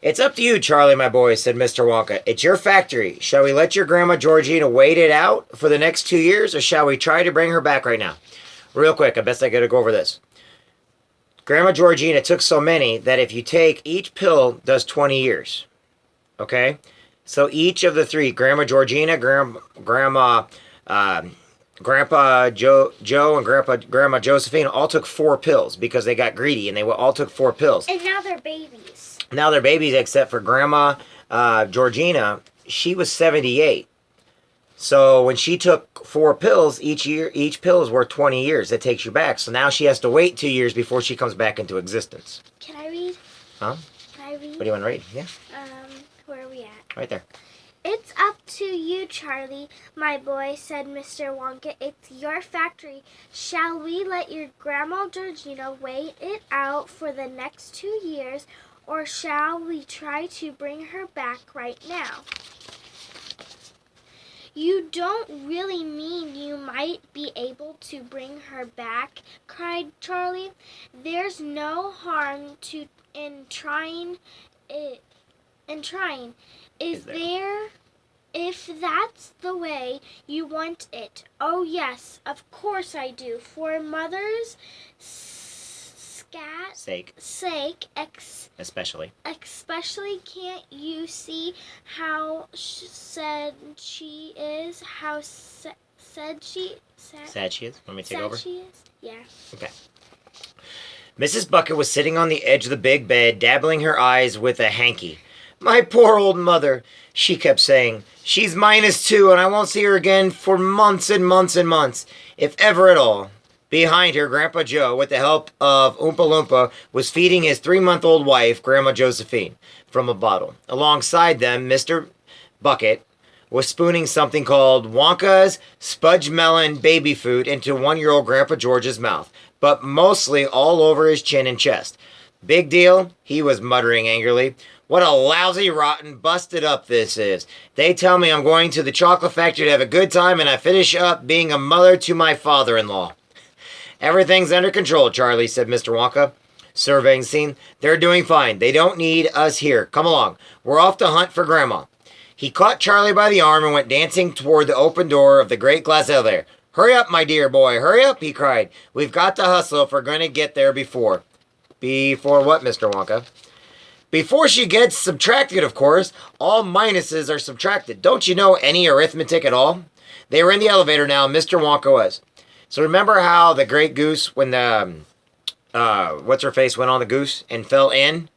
It's up to you, Charlie, my boy, said Mr. Wonka. It's your factory. Shall we let your Grandma Georgina wait it out for the next 2 years, or shall we try to bring her back right now? Real quick, I best I gotta go over this. Grandma Georgina took so many that if you take each pill does 20 years. Okay? So each of the three, Grandma Georgina, Grandpa Joe, and Grandma Josephine all took 4 pills because they got greedy and they all took 4 pills. And now they're babies. Now they're babies, except for Grandma Georgina. She was 78. So when she took 4 pills each pill is worth 20 years. That takes you back. So now she has to wait 2 years before she comes back into existence. Can I read? Huh? Can I read? What do you want to read? Yeah. Where are we at? Right there. It's up to you, Charlie, my boy, said Mr. Wonka. It's your factory. Shall we let your Grandma Georgina wait it out for the next 2 years, or shall we try to bring her back right now? You don't really mean you might be able to bring her back, cried Charlie. There's no harm in trying. Is there? If that's the way you want it. Oh yes, of course I do. For mother's sake, especially. Can't you see how sad she is? Sad she is? Want me to take over? Sad she is? Yeah. Okay. Mrs. Bucket was sitting on the edge of the big bed, dabbling her eyes with a hanky. My poor old mother, she kept saying. She's -2, and I won't see her again for months and months and months, if ever at all. Behind her, Grandpa Joe, with the help of Oompa Loompa, was feeding his 3-month-old wife, Grandma Josephine, from a bottle. Alongside them, Mr. Bucket was spooning something called Wonka's Spudge Melon baby food into 1-year-old Grandpa George's mouth, but mostly all over his chin and chest. Big deal, he was muttering angrily. What a lousy, rotten, busted up this is. They tell me I'm going to the chocolate factory to have a good time, and I finish up being a mother to my father-in-law. Everything's under control, Charlie, said Mr. Wonka, surveying the scene. They're doing fine. They don't need us here. Come along. We're off to hunt for Grandma. He caught Charlie by the arm and went dancing toward the open door of the great glass elevator. Hurry up, my dear boy. Hurry up, he cried. We've got to hustle if we're going to get there before. Before what, Mr. Wonka? Before she gets subtracted, of course. All minuses are subtracted. Don't you know any arithmetic at all? They were in the elevator now, Mr. Wonka was. So remember how the Great Goose, when the, what's-her-face went on the goose and fell in?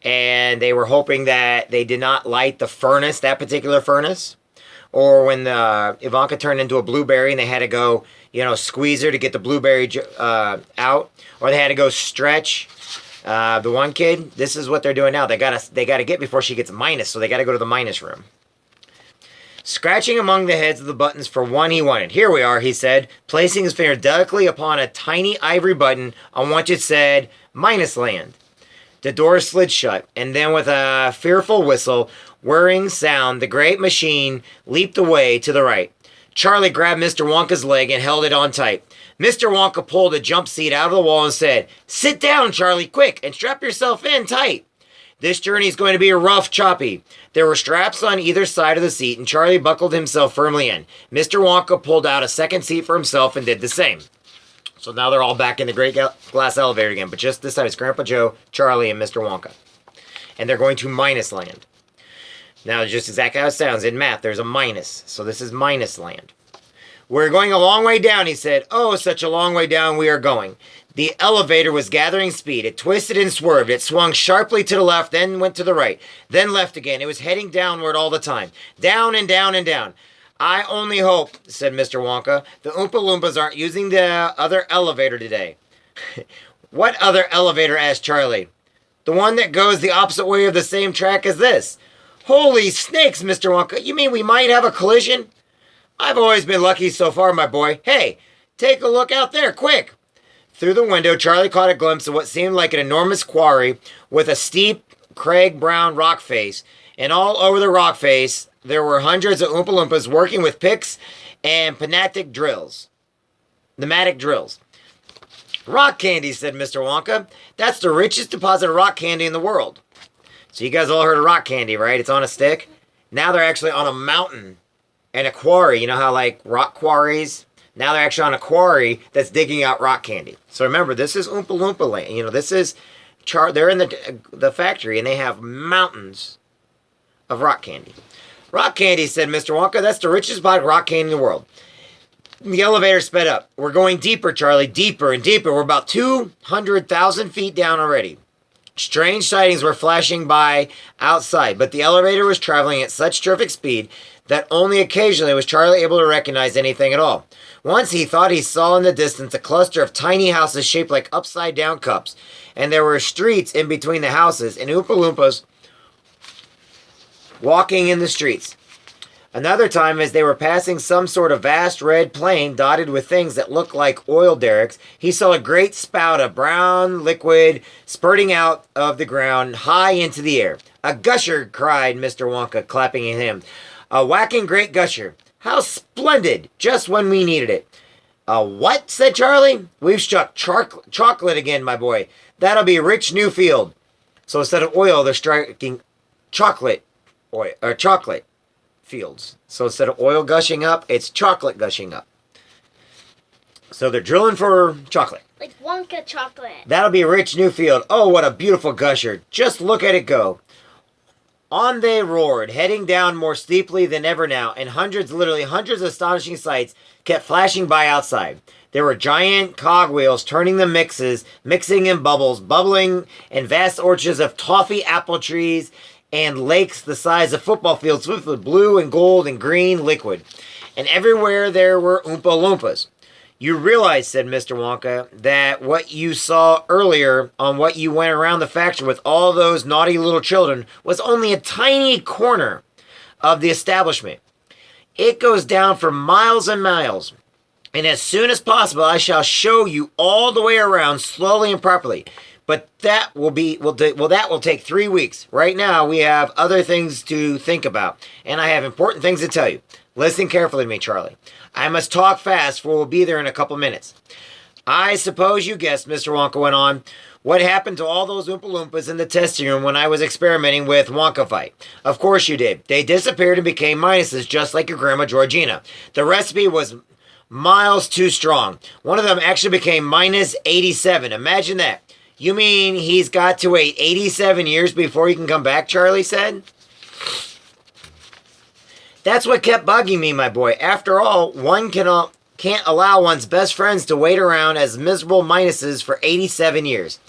And they were hoping that they did not light the furnace, that particular furnace? Or when Ivanka turned into a blueberry and they had to go, squeeze her to get the blueberry out? Or they had to go stretch the one kid? This is what they're doing now. They gotta get before she gets minus, so they gotta go to the minus room. Scratching among the heads of the buttons for one he wanted. Here we are, he said, placing his finger delicately upon a tiny ivory button on which it said, Minus Land. The door slid shut, and then with a fearful whistle, whirring sound, the great machine leaped away to the right. Charlie grabbed Mr. Wonka's leg and held it on tight. Mr. Wonka pulled a jump seat out of the wall and said, Sit down, Charlie, quick, and strap yourself in tight. This journey is going to be rough, choppy. There were straps on either side of the seat, and Charlie buckled himself firmly in. Mr. Wonka pulled out a second seat for himself and did the same. So now they're all back in the great glass elevator again, but just this time it's Grandpa Joe, Charlie, and Mr. Wonka. And they're going to Minus Land. Now, just exactly how it sounds. In math, there's a minus, so this is Minus Land. We're going a long way down, he said. Oh, such a long way down we are going. The elevator was gathering speed. It twisted and swerved. It swung sharply to the left, then went to the right, then left again. It was heading downward all the time. Down and down and down. I only hope, said Mr. Wonka, the Oompa Loompas aren't using the other elevator today. What other elevator? Asked Charlie. The one that goes the opposite way of the same track as this. Holy snakes, Mr. Wonka. You mean we might have a collision? I've always been lucky so far, my boy. Hey, take a look out there, quick. Through the window, Charlie caught a glimpse of what seemed like an enormous quarry with a steep, crag-brown rock face. And all over the rock face, there were hundreds of Oompa Loompas working with picks and pneumatic drills. Rock candy, said Mr. Wonka. That's the richest deposit of rock candy in the world. So you guys all heard of rock candy, right? It's on a stick. Now they're actually on a mountain and a quarry. You know how like rock quarries? Now they're actually on a quarry that's digging out rock candy. So remember, this is Oompa Loompa land. You know, this is they're in the factory and they have mountains of rock candy. Rock candy, said Mr. Wonka, that's the richest box of rock candy in the world. The elevator sped up. We're going deeper, Charlie, deeper and deeper. We're about 200,000 feet down already. Strange sightings were flashing by outside, but the elevator was traveling at such terrific speed that only occasionally was Charlie able to recognize anything at all. Once he thought he saw in the distance a cluster of tiny houses shaped like upside-down cups, and there were streets in between the houses, and Oompa Loompas walking in the streets. Another time, as they were passing some sort of vast red plain dotted with things that looked like oil derricks, he saw a great spout of brown liquid spurting out of the ground high into the air. A gusher, cried Mr. Wonka, clapping at him. A whacking great gusher. How splendid! Just when we needed it. A what? Said Charlie. We've struck chocolate again, my boy. That'll be a rich new field. So instead of oil, they're striking chocolate fields. So instead of oil gushing up, it's chocolate gushing up. So they're drilling for chocolate. Like Wonka chocolate. That'll be a rich new field. Oh, what a beautiful gusher. Just look at it go. On they roared, heading down more steeply than ever now, and literally hundreds of astonishing sights kept flashing by outside. There were giant cogwheels turning the mixing in bubbles, bubbling, and vast orchards of toffee apple trees, and lakes the size of football fields filled with blue and gold and green liquid. And everywhere there were Oompa Loompas. You realize, said Mr. Wonka, that what you saw earlier on what you went around the factory with all those naughty little children was only a tiny corner of the establishment. It goes down for miles and miles. And as soon as possible, I shall show you all the way around slowly and properly. But that will take 3 weeks. Right now, we have other things to think about. And I have important things to tell you. Listen carefully to me, Charlie. I must talk fast, for we'll be there in a couple minutes. I suppose you guessed, Mr. Wonka went on, what happened to all those Oompa Loompas in the testing room when I was experimenting with Wonka Fight. Of course you did. They disappeared and became minuses, just like your Grandma Georgina. The recipe was miles too strong. One of them actually became minus 87. Imagine that. You mean he's got to wait 87 years before he can come back, Charlie said? That's what kept bugging me, my boy. After all, one can't allow one's best friends to wait around as miserable minuses for 87 years.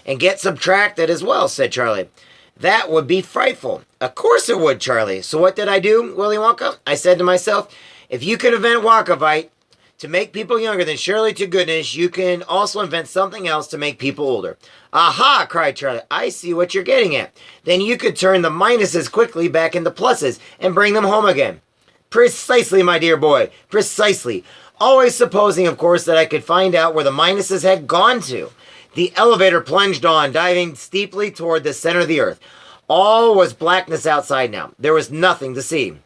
And get subtracted as well, said Charlie. That would be frightful. Of course it would, Charlie. So what did I do, Willy Wonka? I said to myself, if you can invent Wonka Fight to make people younger, then surely to goodness you can also invent something else to make people older. Aha, cried Charlie. I see what you're getting at. Then you could turn the minuses quickly back into pluses and bring them home again. Precisely, my dear boy. Precisely. Always supposing, of course, that I could find out where the minuses had gone to. The elevator plunged on, diving steeply toward the center of the earth. All was blackness outside now. There was nothing to see.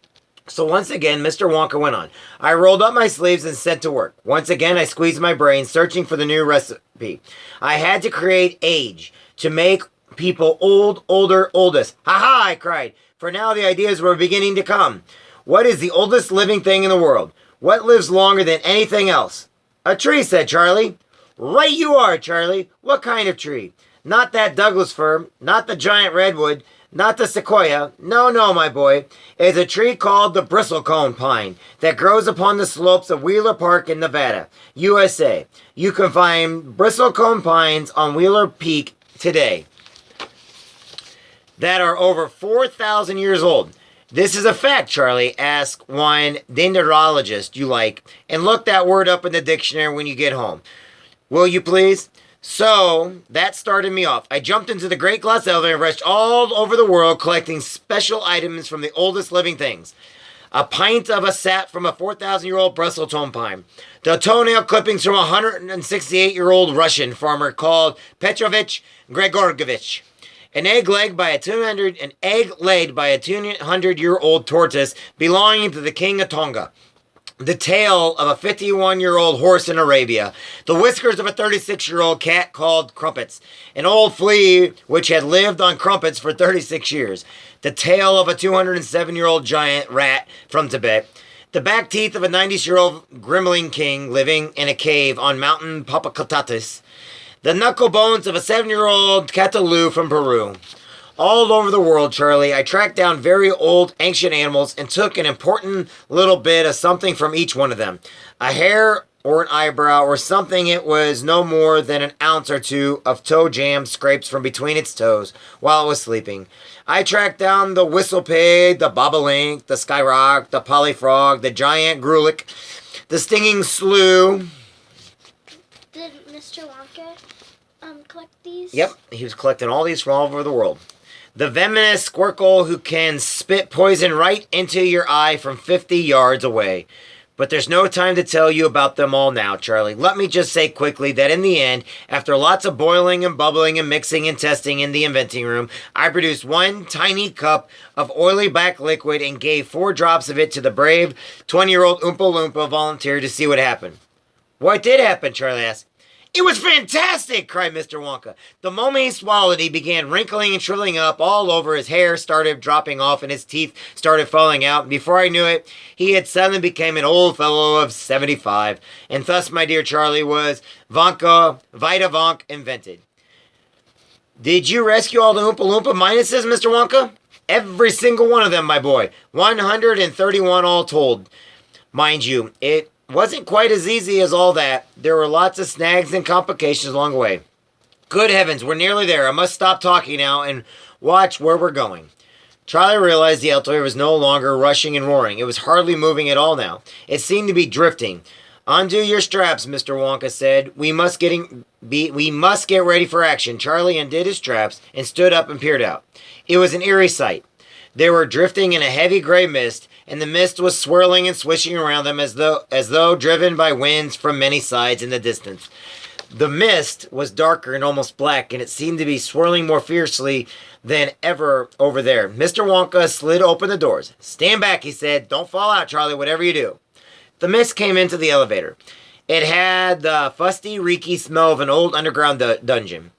So once again, Mr. Wonka went on. I rolled up my sleeves and set to work. Once again, I squeezed my brain, searching for the new recipe. I had to create age, to make people old, older, oldest. Ha-ha, I cried. For now, the ideas were beginning to come. What is the oldest living thing in the world? What lives longer than anything else? A tree, said Charlie. Right you are, Charlie. What kind of tree? Not that Douglas fir, not the giant redwood, not the sequoia. No, no, my boy. It's a tree called the bristlecone pine that grows upon the slopes of Wheeler Park in Nevada, USA. You can find bristlecone pines on Wheeler Peak today that are over 4,000 years old. This is a fact, Charlie. Ask one dendrologist you like and look that word up in the dictionary when you get home. Will you please? So, that started me off. I jumped into the great glass elevator and rushed all over the world collecting special items from the oldest living things. A pint of a sap from a 4,000-year-old bristlecone pine. The toenail clippings from a 168-year-old Russian farmer called Petrovich Gregorgovich. An egg laid by a 200-year-old tortoise belonging to the king of Tonga. the tail of a 51-year-old horse in Arabia, the whiskers of a 36-year-old cat called Crumpets, an old flea which had lived on crumpets for 36 years, the tail of a 207-year-old giant rat from Tibet, the back teeth of a 90-year-old gremlin king living in a cave on Mountain Popocatépetl, the knuckle bones of a 7-year-old Catalu from Peru. All over the world, Charlie, I tracked down very old, ancient animals and took an important little bit of something from each one of them. A hair or an eyebrow or something. It was no more than an ounce or two of toe jam scrapes from between its toes while it was sleeping. I tracked down the whistle pig, the bobolink, the skyrock, the polyfrog, the giant grulick, the stinging slough. Did Mr. Wonka collect these? Yep, he was collecting all these from all over the world. The venomous squircle who can spit poison right into your eye from 50 yards away. But there's no time to tell you about them all now, Charlie. Let me just say quickly that in the end, after lots of boiling and bubbling and mixing and testing in the inventing room, I produced one tiny cup of oily black liquid and gave 4 drops of it to the brave 20-year-old Oompa Loompa volunteer to see what happened. What did happen? Charlie asked. It was fantastic, cried Mr. Wonka. The moment he swallowed, he began wrinkling and shriveling up all over. His hair started dropping off and his teeth started falling out. And before I knew it, he had suddenly become an old fellow of 75. And thus, my dear Charlie, was Vita Vonk invented. Did you rescue all the Oompa Loompa minuses, Mr. Wonka? Every single one of them, my boy. 131 all told. Mind you, it wasn't quite as easy as all that. There were lots of snags and complications along the way. Good heavens, we're nearly there. I must stop talking now and watch where we're going. Charlie realized the elevator was no longer rushing and roaring. It was hardly moving at all now. It seemed to be drifting. Undo your straps, Mr. Wonka said. We must get ready for action. Charlie undid his straps and stood up and peered out. It was an eerie sight. They were drifting in a heavy gray mist, and the mist was swirling and swishing around them as though driven by winds from many sides in the distance. The mist was darker and almost black, and it seemed to be swirling more fiercely than ever over there. Mr. Wonka slid open the doors. Stand back, he said. Don't fall out, Charlie, whatever you do. The mist came into the elevator. It had the fusty, reeky smell of an old underground dungeon.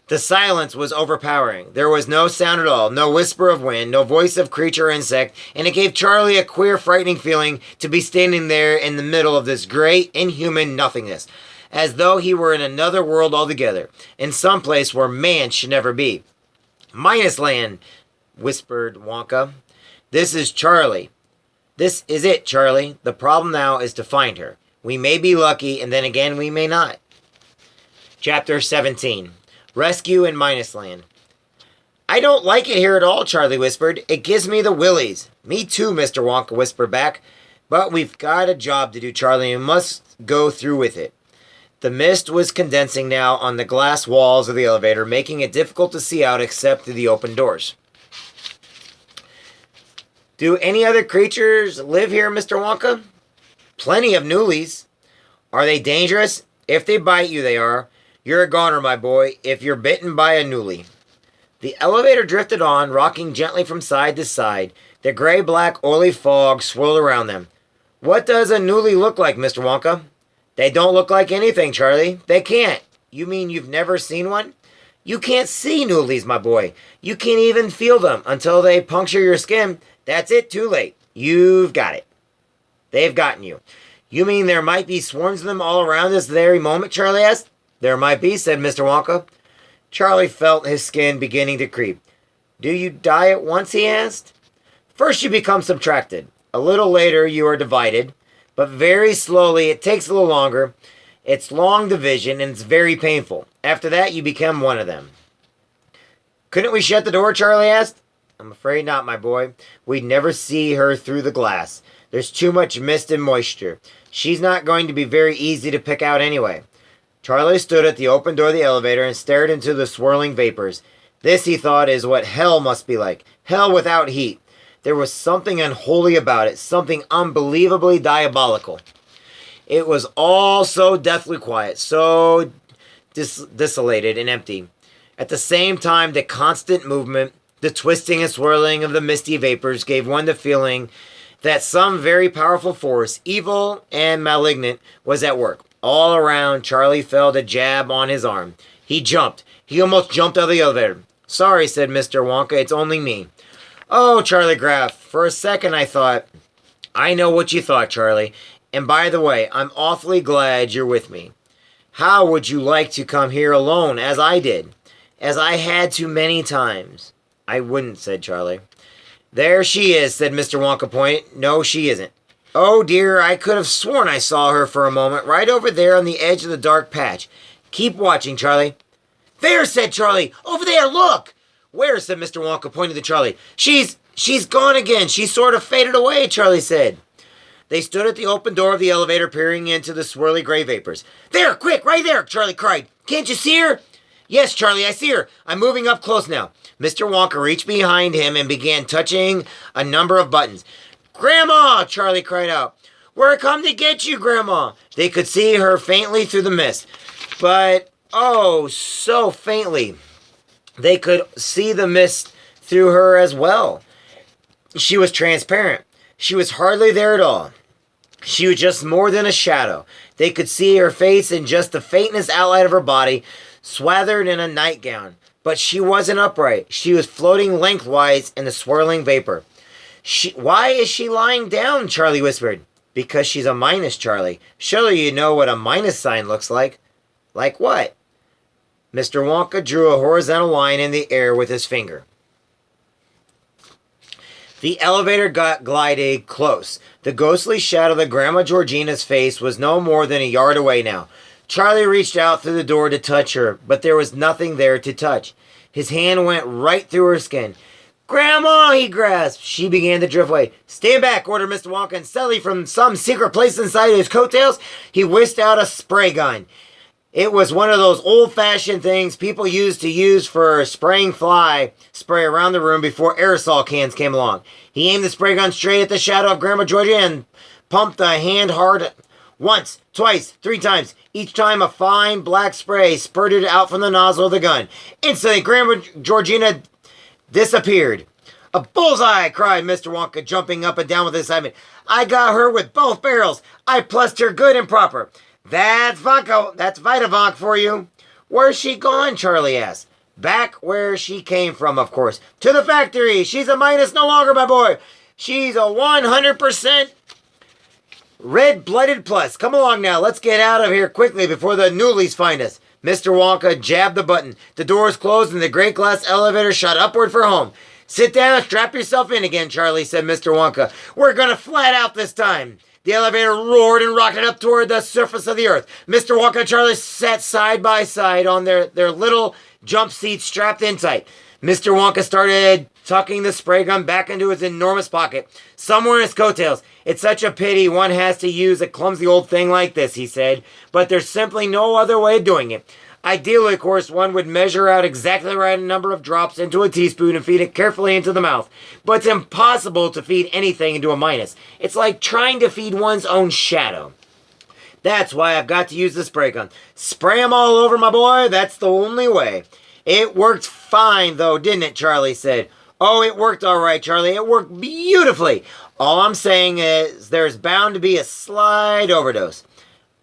The silence was overpowering. There was no sound at all, no whisper of wind, no voice of creature or insect, and it gave Charlie a queer, frightening feeling to be standing there in the middle of this great, inhuman nothingness, as though he were in another world altogether, in some place where man should never be. Minus Land, whispered Wonka. This is Charlie. This is it, Charlie. The problem now is to find her. We may be lucky, and then again we may not. Chapter 17. Rescue in Minus Land. I don't like it here at all, Charlie whispered. It gives me the willies. Me too, Mr. Wonka whispered back. But we've got a job to do, Charlie, and must go through with it. The mist was condensing now on the glass walls of the elevator, making it difficult to see out except through the open doors. Do any other creatures live here, Mr. Wonka? Plenty of newlies. Are they dangerous? If they bite you, they are. You're a goner, my boy, if you're bitten by a newlie. The elevator drifted on, rocking gently from side to side. The gray-black, oily fog swirled around them. What does a newlie look like, Mr. Wonka? They don't look like anything, Charlie. They can't. You mean you've never seen one? You can't see newlies, my boy. You can't even feel them until they puncture your skin. That's it, too late. You've got it. They've gotten you. You mean there might be swarms of them all around this very moment, Charlie asked. There might be, said Mr. Wonka. Charlie felt his skin beginning to creep. Do you die at once, he asked. First you become subtracted. A little later you are divided. But very slowly, it takes a little longer. It's long division and it's very painful. After that, you become one of them. Couldn't we shut the door, Charlie asked. I'm afraid not, my boy. We'd never see her through the glass. There's too much mist and moisture. She's not going to be very easy to pick out anyway. Charlie stood at the open door of the elevator and stared into the swirling vapors. This, he thought, is what hell must be like. Hell without heat. There was something unholy about it, something unbelievably diabolical. It was all so deathly quiet, so desolated and empty. At the same time, the constant movement, the twisting and swirling of the misty vapors gave one the feeling that some very powerful force, evil and malignant, was at work. All around, Charlie felt a jab on his arm. He jumped. He almost jumped out of the elevator. Sorry, said Mr. Wonka, it's only me. Oh, Charlie Graff, for a second I thought, I know what you thought, Charlie. And by the way, I'm awfully glad you're with me. How would you like to come here alone, as I did? As I had to many times. I wouldn't, said Charlie. There she is, said Mr. Wonka, pointing. No, she isn't. Oh dear, I could have sworn I saw her for a moment, right over there on the edge of the dark patch. Keep watching, Charlie. There, said Charlie. Over there, look. Where, said Mr. Wonka, pointing to Charlie. She's gone again. She sort of faded away, Charlie said. They stood at the open door of the elevator, peering into the swirly gray vapors. There, quick, right there, Charlie cried. Can't you see her? Yes, Charlie, I see her. I'm moving up close now. Mr. Wonka reached behind him and began touching a number of buttons. Grandma, Charlie cried out. We're come to get you, Grandma. They could see her faintly through the mist. But, oh, so faintly. They could see the mist through her as well. She was transparent. She was hardly there at all. She was just more than a shadow. They could see her face and just the faintest outline of her body, swathered in a nightgown. But she wasn't upright. She was floating lengthwise in the swirling vapor. Why is she lying down? Charlie whispered. Because she's a minus, Charlie. Surely you know what a minus sign looks like. Like what? Mr. Wonka drew a horizontal line in the air with his finger. The elevator glided close. The ghostly shadow of Grandma Georgina's face was no more than a yard away now. Charlie reached out through the door to touch her, but there was nothing there to touch. His hand went right through her skin. Grandma, he grasped. She began to drift away. Stand back, ordered Mr. Wonka, and suddenly from some secret place inside his coattails, he whisked out a spray gun. It was one of those old-fashioned things people used to use for spraying fly spray around the room before aerosol cans came along. He aimed the spray gun straight at the shadow of Grandma Georgia and pumped the hand hard once, twice, 3 times. Each time a fine black spray spurted out from the nozzle of the gun. Instantly, Grandma Georgina disappeared. A bullseye, cried Mr. Wonka, jumping up and down with excitement. I got her with both barrels. I plussed her good and proper. That's Vitavonk for you. Where's she gone? Charlie asked. Back where she came from, of course. To the factory. She's a minus no longer, my boy. She's a 100% red-blooded plus. Come along now. Let's get out of here quickly before the Newlies find us. Mr. Wonka jabbed the button. The doors closed and the great glass elevator shot upward for home. Sit down, strap yourself in again, Charlie, said Mr. Wonka. We're going to flat out this time. The elevator roared and rocketed up toward the surface of the earth. Mr. Wonka and Charlie sat side by side on their little jump seats strapped in tight. Mr. Wonka started tucking the spray gun back into his enormous pocket, somewhere in his coattails. It's such a pity one has to use a clumsy old thing like this, he said, but there's simply no other way of doing it. Ideally, of course, one would measure out exactly the right number of drops into a teaspoon and feed it carefully into the mouth. But it's impossible to feed anything into a minus. It's like trying to feed one's own shadow. That's why I've got to use the spray gun. Spray 'em all over, my boy. That's the only way. It worked fine, though, didn't it? Charlie said. Oh, it worked all right, Charlie. It worked beautifully. All I'm saying is there's bound to be a slight overdose.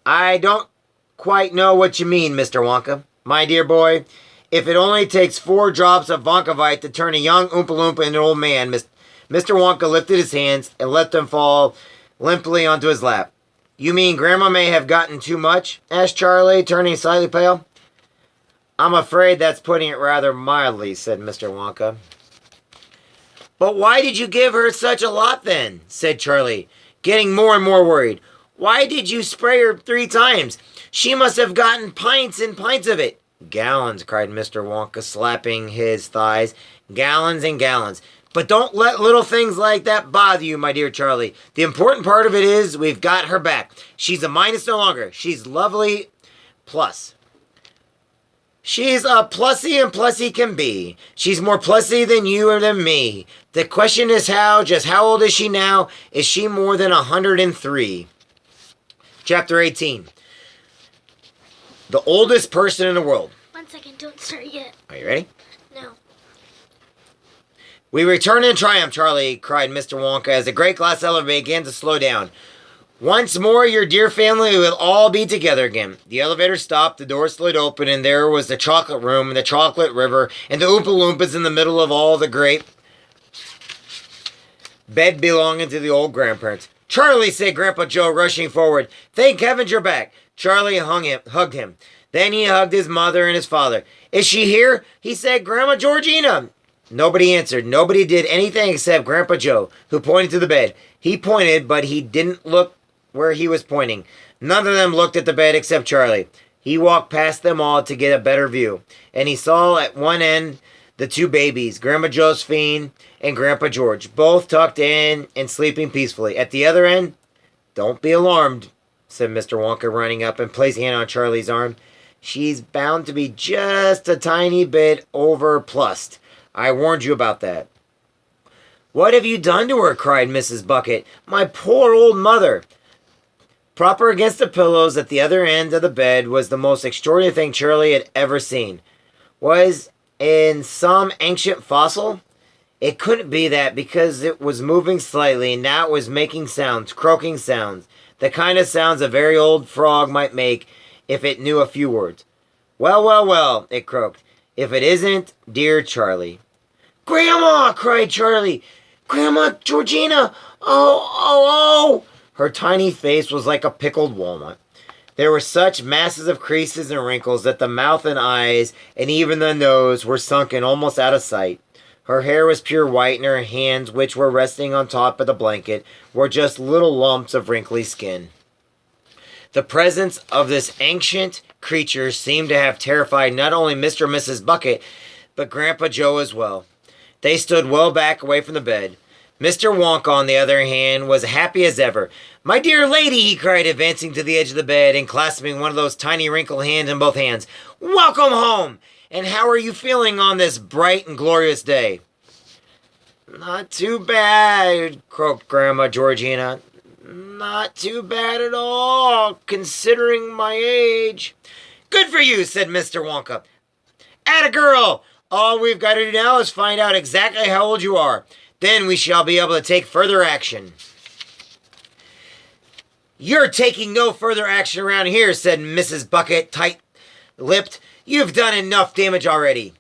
I don't quite know what you mean, Mr. Wonka. My dear boy, if it only takes 4 drops of Wonkavite to turn a young Oompa Loompa into an old man, Mr. Wonka lifted his hands and let them fall limply onto his lap. You mean Grandma may have gotten too much? Asked Charlie, turning slightly pale. I'm afraid that's putting it rather mildly, said Mr. Wonka. But why did you give her such a lot then? Said Charlie, getting more and more worried. Why did you spray her 3 times? She must have gotten pints and pints of it. Gallons, cried Mr. Wonka, slapping his thighs. Gallons and gallons. But don't let little things like that bother you, my dear Charlie. The important part of it is we've got her back. She's a minus no longer. She's lovely plus. She's a plussy and plussy can be. She's more plussy than you or than me. The question is just how old is she now? Is she more than 103? Chapter 18. The oldest person in the world. 1 second, don't start yet. Are you ready? No. We return in triumph, Charlie, cried Mr. Wonka as the great glass elevator began to slow down. Once more, your dear family will all be together again. The elevator stopped, the door slid open, and there was the chocolate room and the chocolate river and the Oompa Loompas in the middle of all the great bed belonging to the old grandparents. Charlie, said Grandpa Joe, rushing forward. Thank heavens you're back. Charlie hugged him. Then he hugged his mother and his father. Is she here? He said, Grandma Georgina. Nobody answered. Nobody did anything except Grandpa Joe, who pointed to the bed. He pointed, but he didn't look where he was pointing. None of them looked at the bed except Charlie. He walked past them all to get a better view, and he saw at one end the two babies, Grandma Josephine and Grandpa George, both tucked in and sleeping peacefully. At the other end, don't be alarmed, said Mr. Wonka, running up and placing a hand on Charlie's arm. She's bound to be just a tiny bit overplussed. I warned you about that. What have you done to her? Cried Mrs. Bucket. My poor old mother. Prop her against the pillows at the other end of the bed was the most extraordinary thing Charlie had ever seen. Was in some ancient fossil? It couldn't be that because it was moving slightly and now it was making sounds, croaking sounds, the kind of sounds a very old frog might make if it knew a few words. Well, well, well, it croaked. If it isn't, dear Charlie. Grandma, cried Charlie. Grandma Georgina, oh. Her tiny face was like a pickled walnut. There were such masses of creases and wrinkles that the mouth and eyes and even the nose were sunken almost out of sight. Her hair was pure white and her hands, which were resting on top of the blanket, were just little lumps of wrinkly skin. The presence of this ancient creature seemed to have terrified not only Mr. and Mrs. Bucket, but Grandpa Joe as well. They stood well back away from the bed. Mr. Wonka, on the other hand, was happy as ever. My dear lady, he cried, advancing to the edge of the bed and clasping one of those tiny wrinkled hands in both hands. Welcome home! And how are you feeling on this bright and glorious day? Not too bad, croaked Grandma Georgina. Not too bad at all, considering my age. Good for you, said Mr. Wonka. Atta girl! All we've got to do now is find out exactly how old you are. Then we shall be able to take further action. You're taking no further action around here, said Mrs. Bucket, tight-lipped. You've done enough damage already.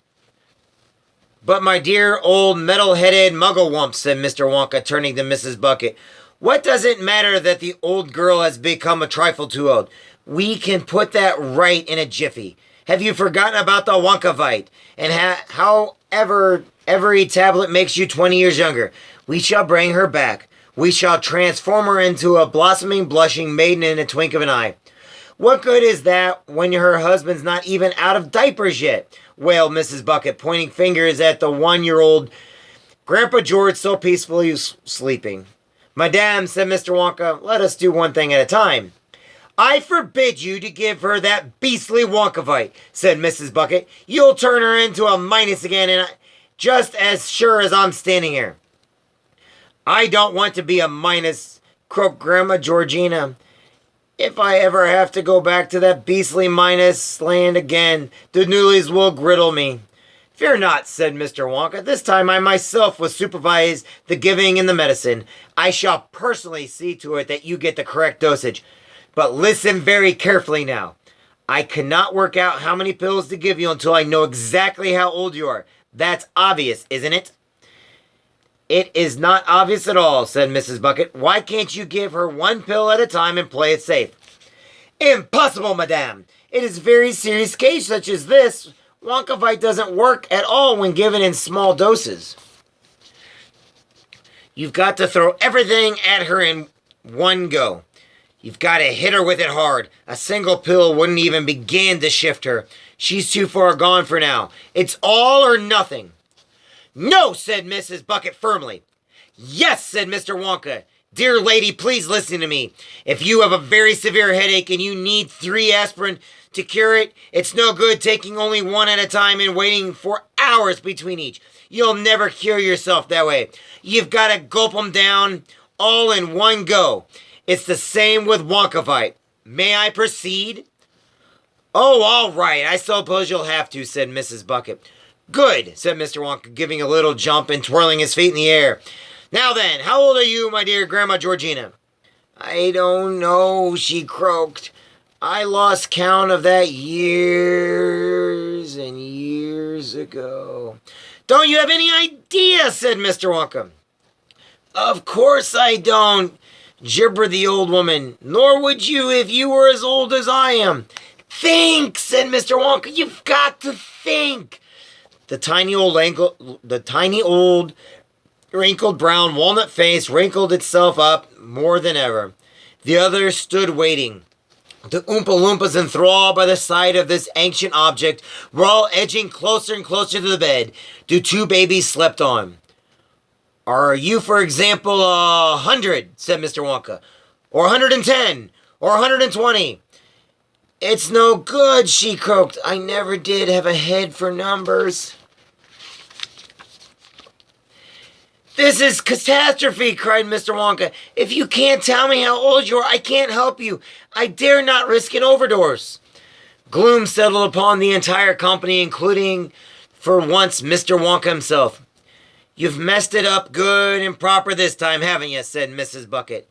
But my dear old metal-headed muggle-wump, said Mr. Wonka, turning to Mrs. Bucket. What does it matter that the old girl has become a trifle too old? We can put that right in a jiffy. Have you forgotten about the Wonkavite? And however every tablet makes you 20 years younger. We shall bring her back. We shall transform her into a blossoming, blushing maiden in a twink of an eye. What good is that when her husband's not even out of diapers yet? Wailed Mrs. Bucket, pointing fingers at the 1-year-old Grandpa George so peacefully sleeping. Madame, said Mr. Wonka, let us do one thing at a time. I forbid you to give her that beastly Wonkavite, said Mrs. Bucket. You'll turn her into a minus again, and just as sure as I'm standing here. I don't want to be a minus, croaked Grandma Georgina. If I ever have to go back to that beastly minus land again, the Newlies will griddle me. Fear not, said Mr. Wonka. This time I myself will supervise the giving and the medicine. I shall personally see to it that you get the correct dosage. But listen very carefully now. I cannot work out how many pills to give you until I know exactly how old you are. That's obvious, isn't it? It is not obvious at all, said Mrs. Bucket. Why can't you give her one pill at a time and play it safe? Impossible, madame. It is a very serious case such as this. Wonkavite doesn't work at all when given in small doses. You've got to throw everything at her in one go. You've got to hit her with it hard. A single pill wouldn't even begin to shift her. She's too far gone for now. It's all or nothing. No, said Mrs. Bucket firmly. Yes, said Mr. Wonka. Dear lady, please listen to me. If you have a very severe headache and you need 3 aspirin to cure it, it's no good taking only one at a time and waiting for hours between each. You'll never cure yourself that way. You've got to gulp them down all in one go. It's the same with Wonkavite. May I proceed? Oh, all right. I suppose you'll have to, said Mrs. Bucket. Good, said Mr. Wonka, giving a little jump and twirling his feet in the air. Now then, how old are you, my dear Grandma Georgina? I don't know, she croaked. I lost count of that years and years ago. Don't you have any idea, said Mr. Wonka. Of course I don't, gibbered the old woman. Nor would you if you were as old as I am. Think, said Mr. Wonka. You've got to think. The tiny old wrinkled brown walnut face wrinkled itself up more than ever. The others stood waiting. The Oompa Loompas, enthralled by the sight of this ancient object, were all edging closer and closer to the bed. The two babies slept on. Are you, for example, 100, said Mr. Wonka, or 110, or 120? It's no good, she croaked. I never did have a head for numbers. This is catastrophe, cried Mr. Wonka. If you can't tell me how old you are, I can't help you. I dare not risk an overdose. Gloom settled upon the entire company, including, for once, Mr. Wonka himself. You've messed it up good and proper this time, haven't you? Said Mrs. Bucket.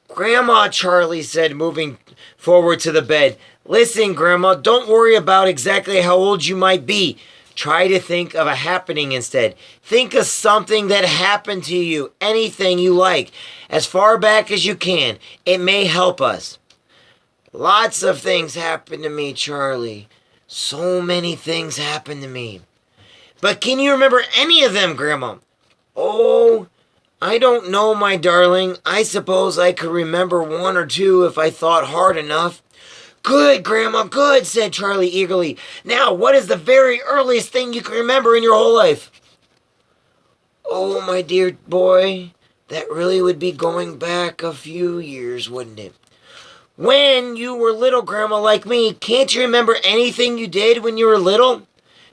Grandma, Charlie said, moving forward to the bed. Listen, Grandma, don't worry about exactly how old you might be. Try to think of a happening instead. Think of something that happened to you, anything you like, as far back as you can. It may help us. Lots of things happened to me, Charlie. So many things happened to me. But can you remember any of them, Grandma? Oh, I don't know, my darling. I suppose I could remember one or two if I thought hard enough. Good, Grandma, good, said Charlie eagerly. Now, what is the very earliest thing you can remember in your whole life? Oh, my dear boy, that really would be going back a few years, wouldn't it? When you were little, Grandma, like me, can't you remember anything you did when you were little?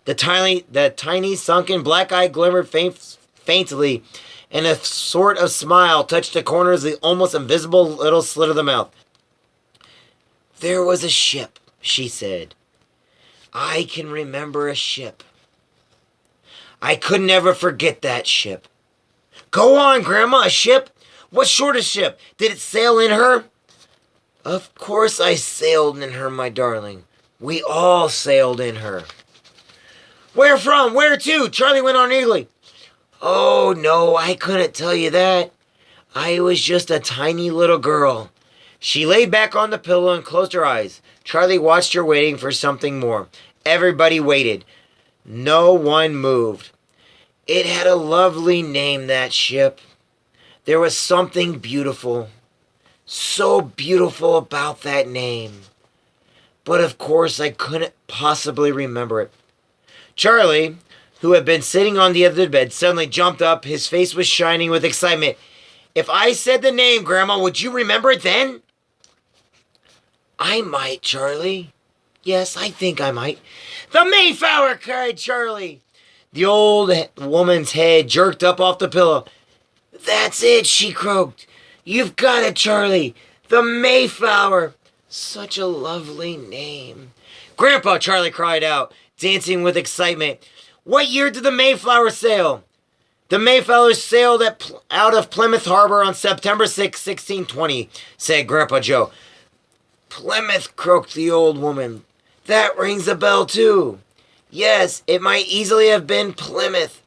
The tiny sunken black eye glimmered faintly, and a sort of smile touched the corners of the almost invisible little slit of the mouth. There was a ship, she said. I can remember a ship. I could never forget that ship. Go on, Grandma, a ship? What sort of ship? Did it sail in her? Of course I sailed in her, my darling. We all sailed in her. Where from? Where to? Charlie went on eagerly. Oh, no, I couldn't tell you that. I was just a tiny little girl. She lay back on the pillow and closed her eyes. Charlie watched her, waiting for something more. Everybody waited. No one moved. It had a lovely name, that ship. There was something beautiful, so beautiful about that name. But of course I couldn't possibly remember it. Charlie, who had been sitting on the edge of the bed, suddenly jumped up. His face was shining with excitement. If I said the name, Grandma, would you remember it then? I might, Charlie. Yes, I think I might. The Mayflower, cried Charlie. The old woman's head jerked up off the pillow. That's it, she croaked. You've got it, Charlie. The Mayflower. Such a lovely name. Grandpa, Charlie cried out, dancing with excitement. What year did the Mayflower sail? The Mayflower sailed out of Plymouth Harbor on September 6, 1620, said Grandpa Joe. Plymouth, croaked the old woman. That rings a bell, too. Yes, it might easily have been Plymouth.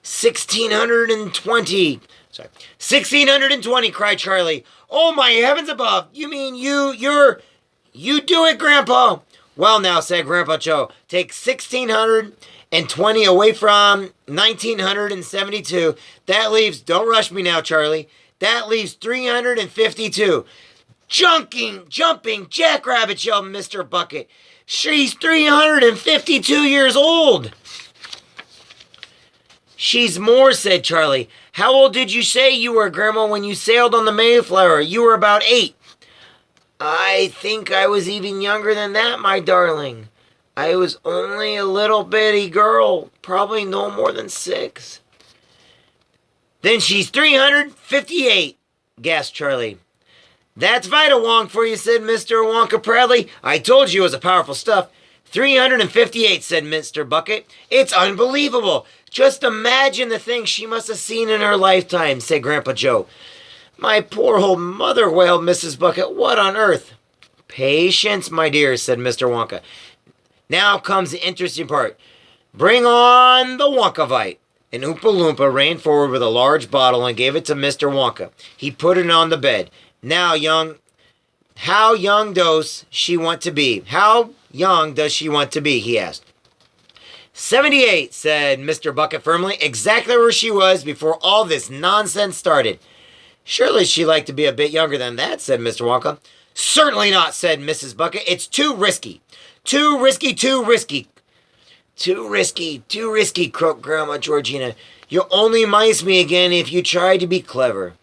1620. Sorry. 1620, cried Charlie. Oh, my heavens above. You mean you do it, Grandpa. Well, now, said Grandpa Joe, take 1620 away from 1972. That leaves, don't rush me now, Charlie. That leaves 352. Jumping jackrabbit, yelled Mr. Bucket. She's 352 years old. She's more, said Charlie. How old did you say you were, Grandma, when you sailed on the Mayflower? You were about 8. I think I was even younger than that, my darling. I was only a little bitty girl, probably no more than 6. Then she's 358, gasped Charlie. That's Vita Wong for you, said Mr. Wonka proudly. I told you it was a powerful stuff. 358, said Mr. Bucket. It's unbelievable. Just imagine the things she must have seen in her lifetime, said Grandpa Joe. My poor old mother, wailed Mrs. Bucket. What on earth? Patience, my dear, said Mr. Wonka. Now comes the interesting part. Bring on the Wonkavite. An Oompa Loompa ran forward with a large bottle and gave it to Mr. Wonka. He put it on the bed. How young does she want to be? How young does she want to be? He asked. 78, said Mr. Bucket firmly, exactly where she was before all this nonsense started. Surely she'd like to be a bit younger than that, said Mr. Wonka. Certainly not, said Mrs. Bucket. It's too risky. Too risky, too risky. Too risky, croaked Grandma Georgina. You'll only mice me again if you try to be clever.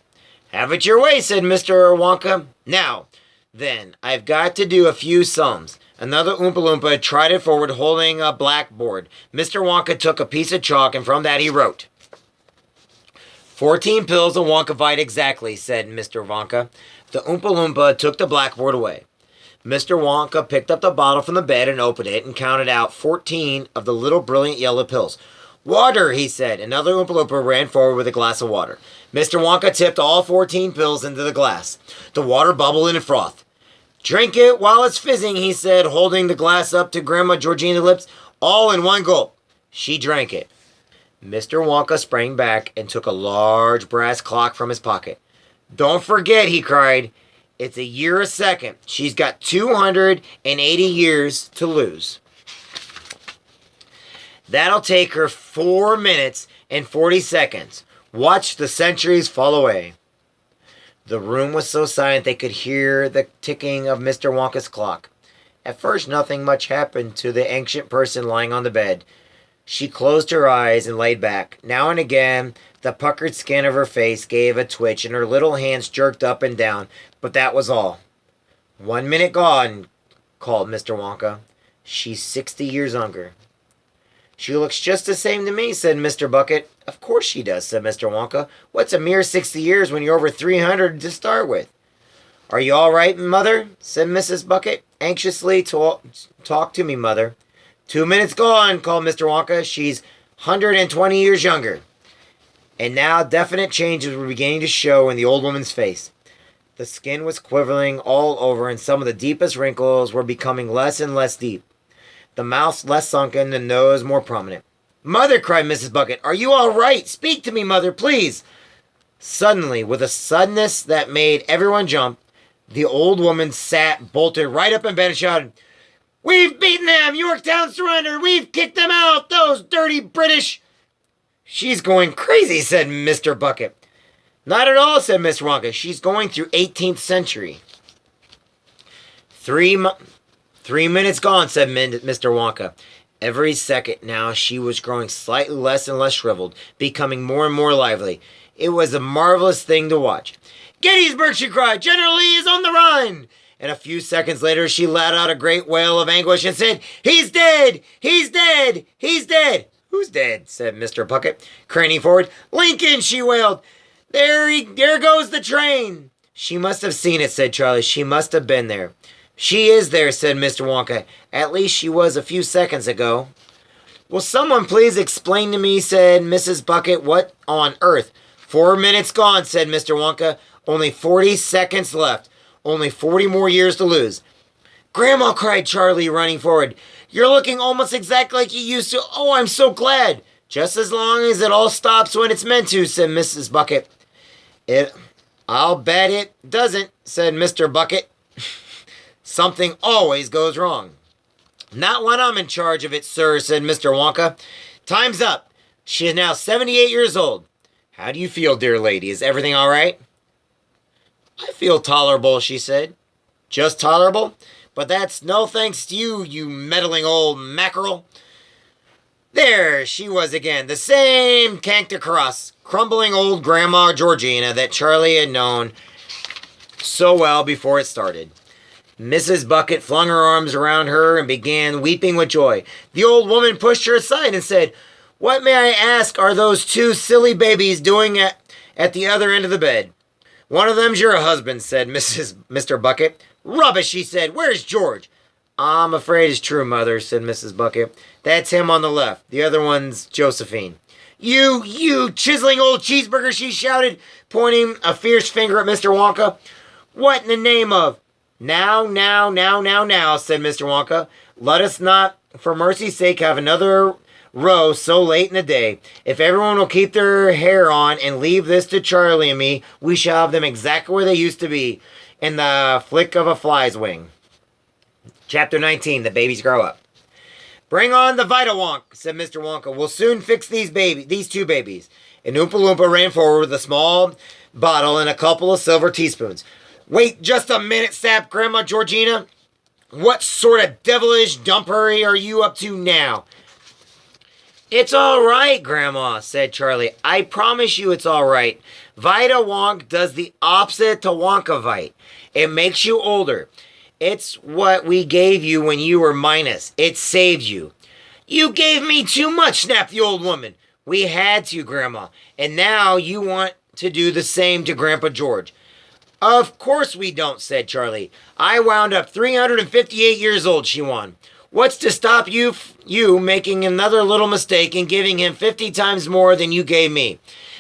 Have it your way, said Mr. Wonka. Now, then, I've got to do a few sums. Another Oompa Loompa trotted forward holding a blackboard. Mr. Wonka took a piece of chalk and from that he wrote. 14 pills of Wonkavite exactly, said Mr. Wonka. The Oompa Loompa took the blackboard away. Mr. Wonka picked up the bottle from the bed and opened it and counted out 14 of the little brilliant yellow pills. Water, he said. Another Oompa Loompa ran forward with a glass of water. Mr. Wonka tipped all 14 pills into the glass. The water bubbled and frothed. Drink it while it's fizzing, he said, holding the glass up to Grandma Georgina's lips, all in one gulp. She drank it. Mr. Wonka sprang back and took a large brass clock from his pocket. Don't forget, he cried. It's a year a second. She's got 280 years to lose. That'll take her 4 minutes and 40 seconds. Watch the centuries fall away. The room was so silent they could hear the ticking of Mr. Wonka's clock. At first, nothing much happened to the ancient person lying on the bed. She closed her eyes and laid back. Now and again, the puckered skin of her face gave a twitch and her little hands jerked up and down, but that was all. 1 minute gone, called Mr. Wonka. She's 60 years younger. She looks just the same to me, said Mr. Bucket. Of course she does, said Mr. Wonka. What's a mere 60 years when you're over 300 to start with? Are you all right, Mother? Said Mrs. Bucket. Anxiously, talk to me, Mother. 2 minutes gone, called Mr. Wonka. She's 120 years younger. And now definite changes were beginning to show in the old woman's face. The skin was quivering all over, and some of the deepest wrinkles were becoming less and less deep. The mouth less sunken, the nose more prominent. Mother, cried Mrs. Bucket, are you all right? Speak to me, Mother, please. Suddenly, with a suddenness that made everyone jump, the old woman sat bolted right up in bed and shouted, We've beaten them! Yorktown surrendered! We've kicked them out! Those dirty British! She's going crazy, said Mr. Bucket. Not at all, said Miss Wonka. She's going through 18th century. 3 minutes gone, said Mr. Wonka. Every second now she was growing slightly less and less shriveled, becoming more and more lively. It was a marvelous thing to watch. Gettysburg, she cried. General Lee is on the run! And a few seconds later she let out a great wail of anguish and said, He's dead! He's dead! He's dead! Who's dead? Said Mr. Bucket, craning forward. Lincoln, she wailed. There goes the train. She must have seen it, said Charlie. She must have been there. She is there, said Mr. Wonka. At least she was a few seconds ago. Will someone please explain to me, said Mrs. Bucket, what on earth? 4 minutes gone, said Mr. Wonka. Only 40 seconds left. Only 40 more years to lose. Grandma, cried Charlie, running forward. You're looking almost exactly like you used to. Oh, I'm so glad. Just as long as it all stops when it's meant to, said Mrs. Bucket. I'll bet it doesn't, said Mr. Bucket. Something always goes wrong. Not when I'm in charge of it, sir, said Mr. Wonka. Time's up. She is now 78 years old. How do you feel, dear lady? Is everything all right? I feel tolerable, she said. Just tolerable? But that's no thanks to you, you meddling old mackerel. There she was again, the same cantankerous, crumbling old Grandma Georgina that Charlie had known so well before it started. Mrs. Bucket flung her arms around her and began weeping with joy. The old woman pushed her aside and said, What, may I ask, are those two silly babies doing at the other end of the bed? One of them's your husband, said Mr. Bucket. Rubbish, she said. Where's George? I'm afraid it's true, Mother, said Mrs. Bucket. That's him on the left. The other one's Josephine. You chiseling old cheeseburger, she shouted, pointing a fierce finger at Mr. Wonka. What in the name of... Now, said Mr. Wonka. Let us not, for mercy's sake, have another row so late in the day. If everyone will keep their hair on and leave this to Charlie and me, we shall have them exactly where they used to be, in the flick of a fly's wing. Chapter 19, The Babies Grow Up. Bring on the Vita-Wonk, said Mr. Wonka. We'll soon fix these two babies. And Oompa Loompa ran forward with a small bottle and a couple of silver teaspoons. Wait just a minute, sapped Grandma Georgina. What sort of devilish dumpery are you up to now? It's all right, Grandma, said Charlie. I promise you it's all right. Vita-Wonk does the opposite to Wonkavite. It makes you older. It's what we gave you when you were minus. It saved you. You gave me too much, snapped the old woman. We had to, Grandma. And now you want to do the same to Grandpa George. Of course we don't, said Charlie. I wound up 358 years old, she won. What's to stop you making another little mistake and giving him 50 times more than you gave me?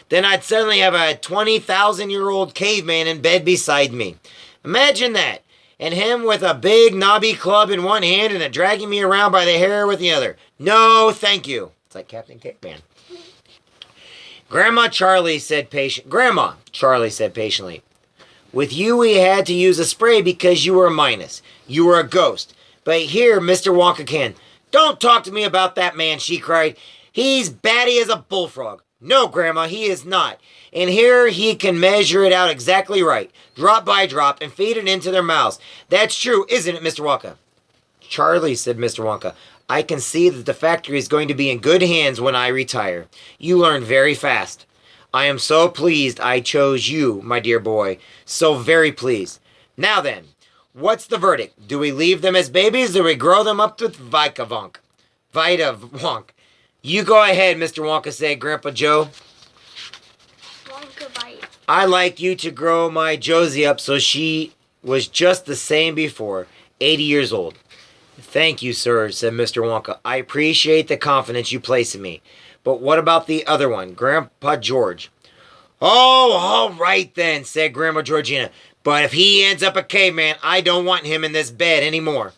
Then I'd suddenly have a 20,000-year-old caveman in bed beside me. Imagine that. And him with a big knobby club in one hand and dragging me around by the hair with the other. No, thank you. It's like Captain Caveman. Grandma, Charlie said patiently. With you we had to use a spray because you were a minus. You were a ghost. But here, Mr. Wonka can. Don't talk to me about that man, she cried. He's batty as a bullfrog. No, Grandma, he is not. And here he can measure it out exactly right, drop by drop, and feed it into their mouths. That's true, isn't it, Mr. Wonka? Charlie, said Mr. Wonka, I can see that the factory is going to be in good hands when I retire. You learn very fast. I am so pleased I chose you, my dear boy. So very pleased. Now then, what's the verdict? Do we leave them as babies or do we grow them up with Vita-Wonk? You go ahead, Mr. Wonka, said Grandpa Joe. Wonkavite. I like you to grow my Josie up so she was just the same before, 80 years old. Thank you, sir, said Mr. Wonka. I appreciate the confidence you place in me. But what about the other one, Grandpa George? Oh, all right then, said Grandma Georgina. But if he ends up a caveman, I don't want him in this bed anymore.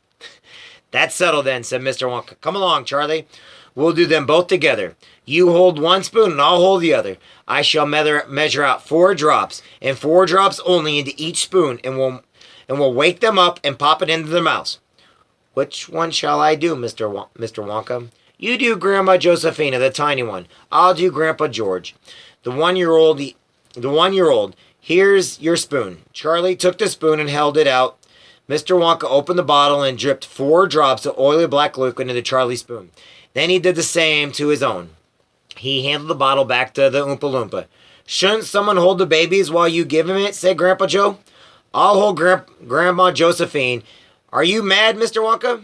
That's settled then, said Mr. Wonka. Come along, Charlie. We'll do them both together. You hold one spoon and I'll hold the other. I shall measure out 4 drops, and 4 drops only into each spoon, and we'll wake them up and pop it into their mouths. Which one shall I do, Mr. Wonka? You do Grandma Josephina, the tiny one. I'll do Grandpa George, the 1-year-old. The 1-year-old. Here's your spoon. Charlie took the spoon and held it out. Mr. Wonka opened the bottle and dripped 4 drops of oily black liquid into Charlie's spoon. Then he did the same to his own. He handed the bottle back to the Oompa Loompa. Shouldn't someone hold the babies while you give him it, said Grandpa Joe. I'll hold Grandma Josephine. Are you mad, Mr. Wonka?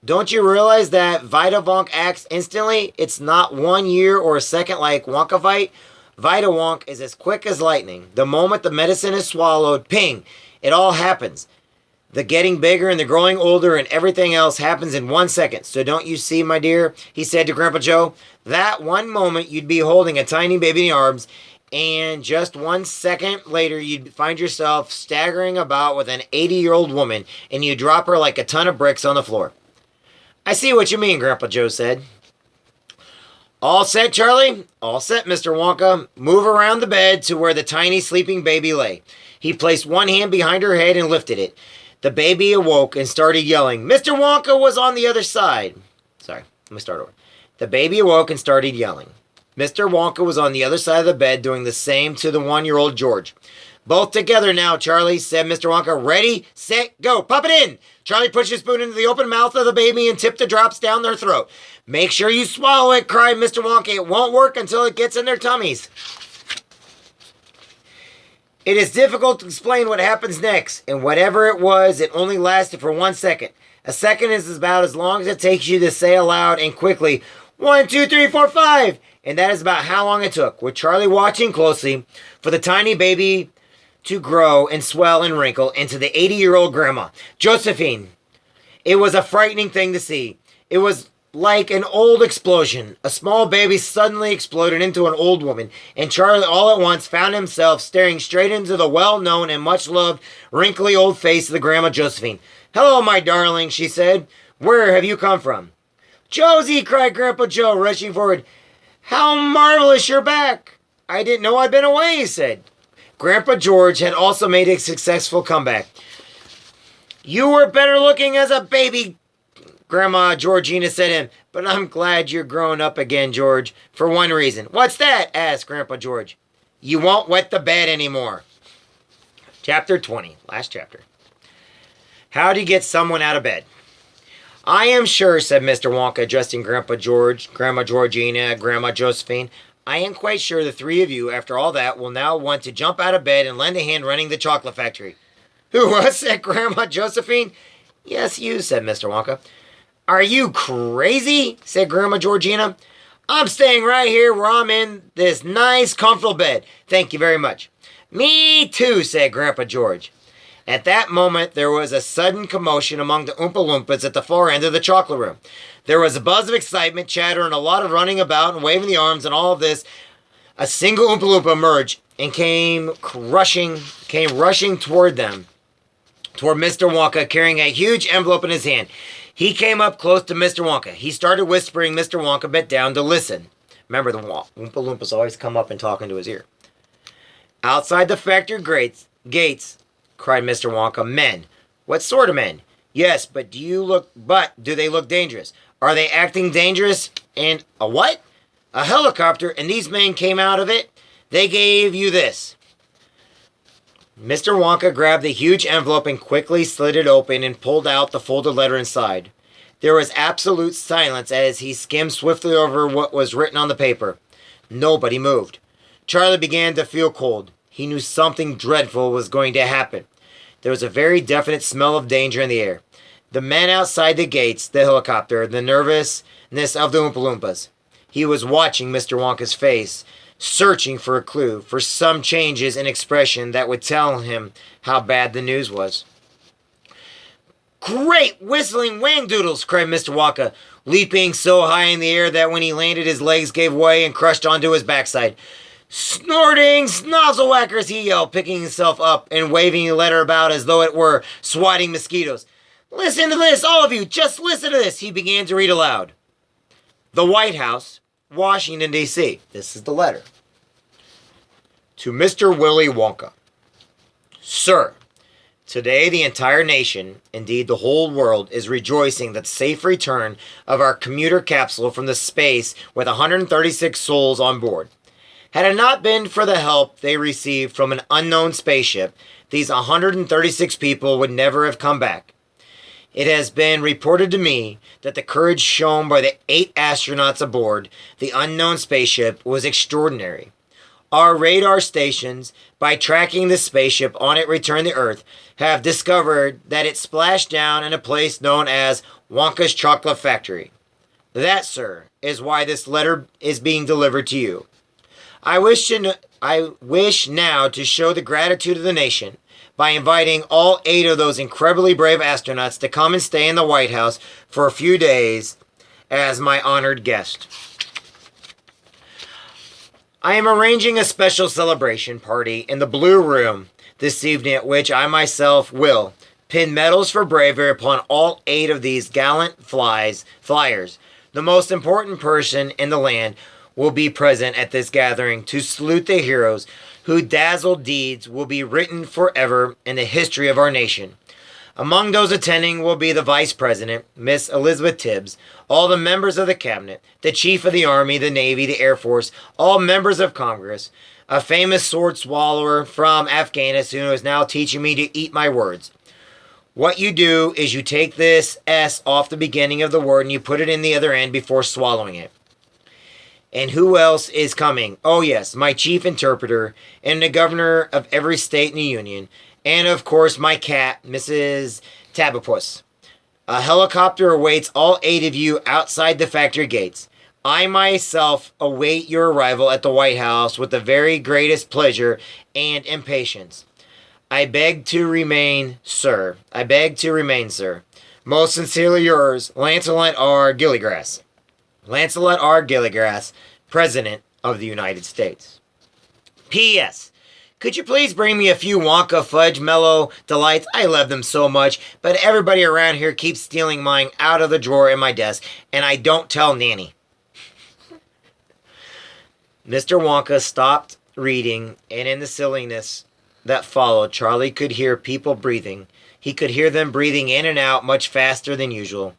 Don't you realize that Vita-Wonk acts instantly? It's not 1 year or a second like Wonkavite. Vita-Wonk is as quick as lightning. The moment the medicine is swallowed, ping, it all happens. The getting bigger and the growing older and everything else happens in 1 second. So don't you see, my dear, he said to Grandpa Joe, that one moment you'd be holding a tiny baby in your arms, and just 1 second later you'd find yourself staggering about with an 80-year-old woman, and you drop her like a ton of bricks on the floor. I see what you mean, Grandpa Joe said. All set, Charlie? All set, Mr. Wonka. Move around the bed to where the tiny sleeping baby lay. He placed one hand behind her head and lifted it. The baby awoke and started yelling. Mr. Wonka was on the other side. Sorry, let me start over. The baby awoke and started yelling. Mr. Wonka was on the other side of the bed doing the same to the 1-year-old George. Both together now, Charlie, said Mr. Wonka. Ready, set, go. Pop it in. Charlie pushed his spoon into the open mouth of the baby and tipped the drops down their throat. Make sure you swallow it, cried Mr. Wonka. It won't work until it gets in their tummies. It is difficult to explain what happens next, and whatever it was, it only lasted for 1 second. A second is about as long as it takes you to say aloud and quickly, 1, 2, 3, 4, 5. And that is about how long it took, with Charlie watching closely for the tiny baby to grow and swell and wrinkle into the 80-year-old grandma, Josephine. It was a frightening thing to see. It was like an old explosion. A small baby suddenly exploded into an old woman, and Charlie all at once found himself staring straight into the well-known and much-loved, wrinkly old face of the Grandma Josephine. "Hello, my darling," she said. "Where have you come from?" "Josie!" cried Grandpa Joe, rushing forward. "How marvelous you're back!" "I didn't know I'd been away," he said. Grandpa George had also made a successful comeback. "You were better looking as a baby," Grandma Georgina said to him. "But I'm glad you're growing up again, George, for one reason." "What's that?" asked Grandpa George. "You won't wet the bed anymore." Chapter 20, last chapter. How do you get someone out of bed? "I am sure," said Mr. Wonka, addressing Grandpa George, Grandma Georgina, Grandma Josephine, "I am quite sure the three of you, after all that, will now want to jump out of bed and lend a hand running the chocolate factory." "Who was?" said Grandma Josephine. "Yes, you," said Mr. Wonka. "Are you crazy?" said Grandma Georgina. "I'm staying right here where I'm in this nice, comfortable bed. Thank you very much." "Me too," said Grandpa George. At that moment, there was a sudden commotion among the Oompa Loompas at the far end of the chocolate room. There was a buzz of excitement, chatter, and a lot of running about and waving the arms, and all of this. A single Oompa Loompa emerged and came rushing toward them, toward Mr. Wonka, carrying a huge envelope in his hand. He came up close to Mr. Wonka. He started whispering Mr. Wonka bent down to listen. Remember, the Oompa Loompas always come up and talk into his ear. "Outside the factory gates, cried Mr. Wonka. "Men. What sort of men?" "Yes, but do they look dangerous? Are they acting dangerous?" "And a what?" "A helicopter, and these men came out of it. They gave you this." Mr. Wonka grabbed the huge envelope and quickly slid it open and pulled out the folded letter inside. There was absolute silence as he skimmed swiftly over what was written on the paper. Nobody moved. Charlie began to feel cold. He knew something dreadful was going to happen. There was a very definite smell of danger in the air. The men outside the gates, the helicopter, the nervousness of the Oompa Loompas. He was watching Mr. Wonka's face, searching for a clue, for some changes in expression that would tell him how bad the news was. "Great whistling whangdoodles!" cried Mr. Wonka, leaping so high in the air that when he landed his legs gave way and crushed onto his backside. "Snorting snozzlewhackers!" he yelled, picking himself up and waving the letter about as though it were swatting mosquitoes. "Listen to this, all of you! Just listen to this!" He began to read aloud. "The White House, Washington, D.C. This is the letter. To Mr. Willy Wonka. Sir, today the entire nation, indeed the whole world, is rejoicing that the safe return of our commuter capsule from the space with 136 souls on board. Had it not been for the help they received from an unknown spaceship, these 136 people would never have come back. It has been reported to me that the courage shown by the 8 astronauts aboard the unknown spaceship was extraordinary. Our radar stations, by tracking the spaceship on its return to Earth, have discovered that it splashed down in a place known as Wonka's Chocolate Factory. That, sir, is why this letter is being delivered to you. I wish now to show the gratitude of the nation by inviting all 8 of those incredibly brave astronauts to come and stay in the White House for a few days as my honored guest. I am arranging a special celebration party in the Blue Room this evening at which I myself will pin medals for bravery upon all 8 of these gallant flyers. The most important person in the land will be present at this gathering to salute the heroes whose dazzled deeds will be written forever in the history of our nation. Among those attending will be the Vice President, Miss Elizabeth Tibbs, all the members of the Cabinet, the Chief of the Army, the Navy, the Air Force, all members of Congress, a famous sword swallower from Afghanistan who is now teaching me to eat my words. What you do is you take this S off the beginning of the word and you put it in the other end before swallowing it. And who else is coming? Oh yes, my chief interpreter and the governor of every state in the Union. And of course my cat, Mrs. Tabapus. A helicopter awaits all 8 of you outside the factory gates. I myself await your arrival at the White House with the very greatest pleasure and impatience. I beg to remain, sir. Most sincerely yours, Lancelot R. Gilligrass. Lancelot R. Gilligrass, President of the United States. P.S. Could you please bring me a few Wonka Fudge Mellow Delights? I love them so much, but everybody around here keeps stealing mine out of the drawer in my desk, and I don't tell Nanny. Mr. Wonka stopped reading, and in the silliness that followed, Charlie could hear people breathing. He could hear them breathing in and out much faster than usual.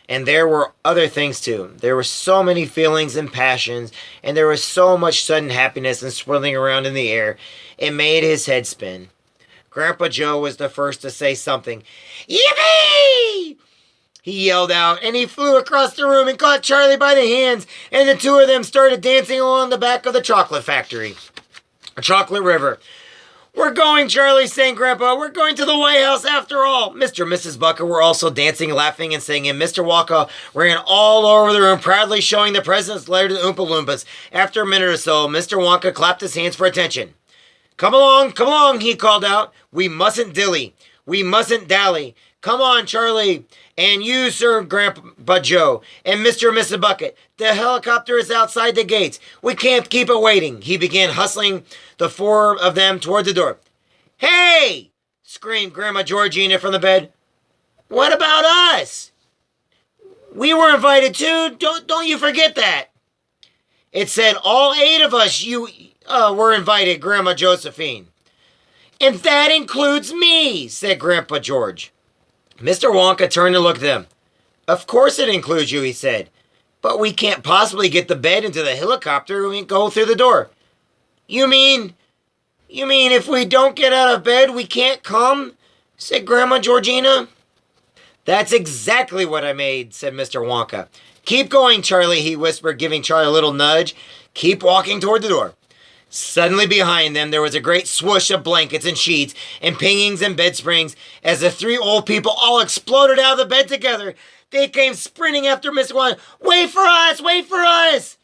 And there were other things too. There were so many feelings and passions, and there was so much sudden happiness and swirling around in the air. It made his head spin. Grandpa Joe was the first to say something. Yippee! He yelled out, and he flew across the room and caught Charlie by the hands, and the two of them started dancing along the back of the chocolate factory. A chocolate river. We're going, Charlie, sang Grandpa. We're going to the White House after all. Mr. and Mrs. Bucket were also dancing, laughing, and singing. Mr. Wonka ran all over the room, proudly showing the president's letter to the Oompa Loompas. After a minute or so, Mr. Wonka clapped his hands for attention. Come along, he called out. We mustn't dilly. We mustn't dally. Come on, Charlie. And you, Sir Grandpa Joe, and Mr. and Mrs. Bucket. The helicopter is outside the gates. We can't keep it waiting. He began hustling the four of them toward the door. Hey! Screamed Grandma Georgina from the bed. What about us? We were invited too. Don't you forget that. It said all 8 of us were invited, Grandma Josephine. And that includes me, said Grandpa George. Mr. Wonka turned and looked at them. Of course it includes you, he said. But we can't possibly get the bed into the helicopter and go through the door. You mean if we don't get out of bed, we can't come? Said Grandma Georgina. That's exactly what I made, said Mr. Wonka. Keep going, Charlie, he whispered, giving Charlie a little nudge. Keep walking toward the door. Suddenly behind them, there was a great swoosh of blankets and sheets and pingings and bed springs as the 3 old people all exploded out of the bed together. They came sprinting after Mr. Wonka. Wait for us! Wait for us!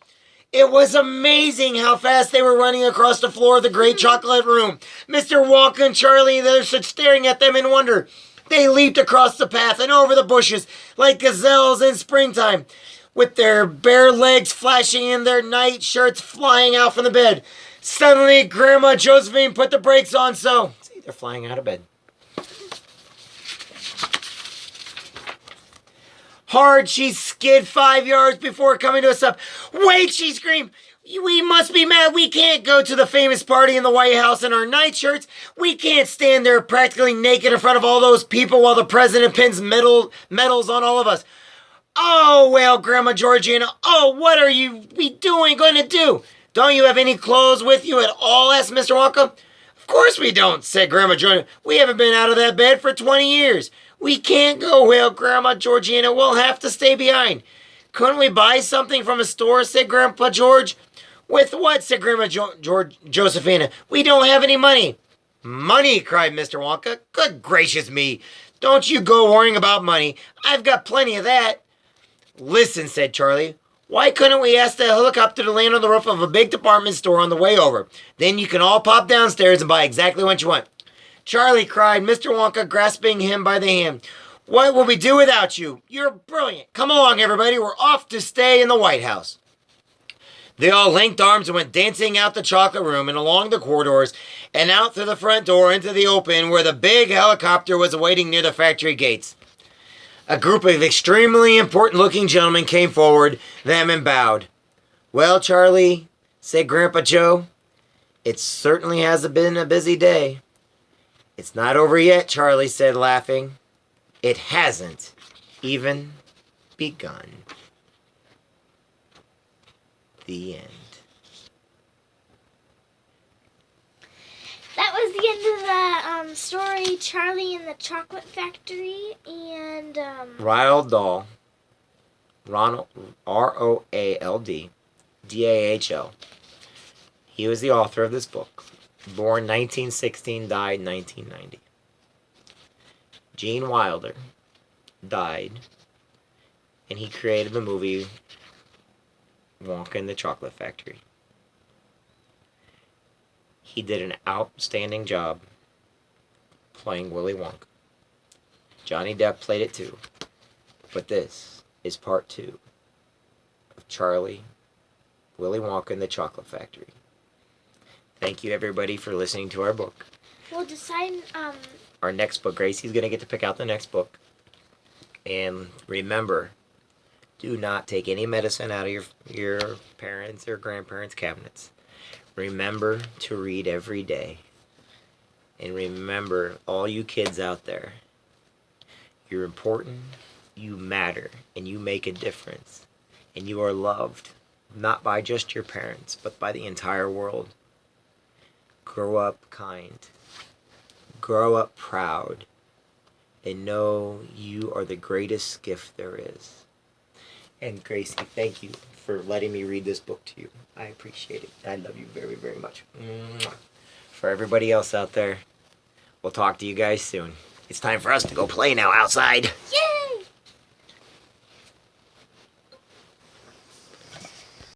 It was amazing how fast they were running across the floor of the great chocolate room. Mr. Wonka and Charlie and the others stood staring at them in wonder. They leaped across the path and over the bushes like gazelles in springtime, with their bare legs flashing and their night shirts flying out from the bed. Suddenly, Grandma Josephine put the brakes on, so... See, they're flying out of bed. Hard, she skid 5 yards before coming to a stop. Wait, she screamed. We must be mad. We can't go to the famous party in the White House in our nightshirts. We can't stand there practically naked in front of all those people while the president pins medals on all of us. Oh, wailed Grandma Georgina. Oh, what are you going to do? Don't you have any clothes with you at all? Asked Mr. Wonka. Of course we don't, said Grandma Georgina. We haven't been out of that bed for 20 years. We can't go, wailed Grandma Georgina. We'll have to stay behind. Couldn't we buy something from a store, said Grandpa George. With what, said Grandma Josephina. We don't have any money. Money, cried Mr. Wonka. Good gracious me. Don't you go worrying about money. I've got plenty of that. Listen, said Charlie. Why couldn't we ask the helicopter to land on the roof of a big department store on the way over? Then you can all pop downstairs and buy exactly what you want. Charlie cried, Mr. Wonka grasping him by the hand. What will we do without you? You're brilliant. Come along, everybody. We're off to stay in the White House. They all linked arms and went dancing out the chocolate room and along the corridors and out through the front door into the open where the big helicopter was awaiting near the factory gates. A group of extremely important-looking gentlemen came forward them and bowed. Well, Charlie, said Grandpa Joe, it certainly has been a busy day. It's not over yet, Charlie said, laughing. It hasn't even begun. The end. That was the end of the story, Charlie and the Chocolate Factory, and Roald Dahl, Ronald, Roald Dahl. He was the author of this book. Born 1916, died 1990. Gene Wilder died, and he created the movie Wonka and the Chocolate Factory. He did an outstanding job playing Willy Wonka. Johnny Depp played it too. But this is part 2 of Charlie, Willy Wonka and the Chocolate Factory. Thank you, everybody, for listening to our book. We'll decide, Our next book, Gracie's going to get to pick out the next book. And remember, do not take any medicine out of your parents' or grandparents' cabinets. Remember to read every day. And remember, all you kids out there, you're important, you matter, and you make a difference. And you are loved, not by just your parents, but by the entire world. Grow up kind. Grow up proud. And know you are the greatest gift there is. And Gracie, thank you for letting me read this book to you. I appreciate it. I love you very, very much. Mwah. For everybody else out there, we'll talk to you guys soon. It's time for us to go play now outside. Yay!